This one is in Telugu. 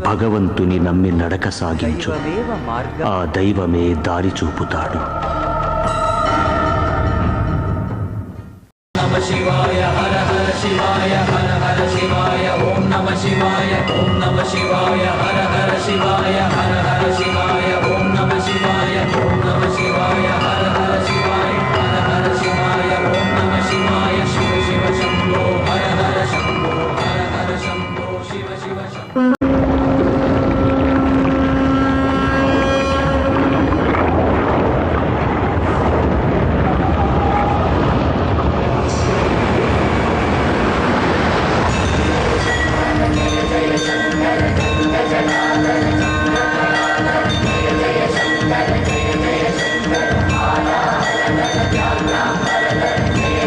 భగవంతుని నమ్మి నడక సాగించు, ఆ దైవమే దారి చూపుతాడు. నమ శివాయ హర హర శివాయ హర హర శివాయ ఓం నమ శివాయ ఓం నమ శివాయ హర హర శివాయ హర హర శివాయ ఓం నమ శివాయ ఓం నమ శివాయ హర హర శివాయ హర హర శివాయ ఓం నమ శివాయ శివ శివ శంభో హర హర శంభో హర హర శంభో శివ శివ శంభో. జయ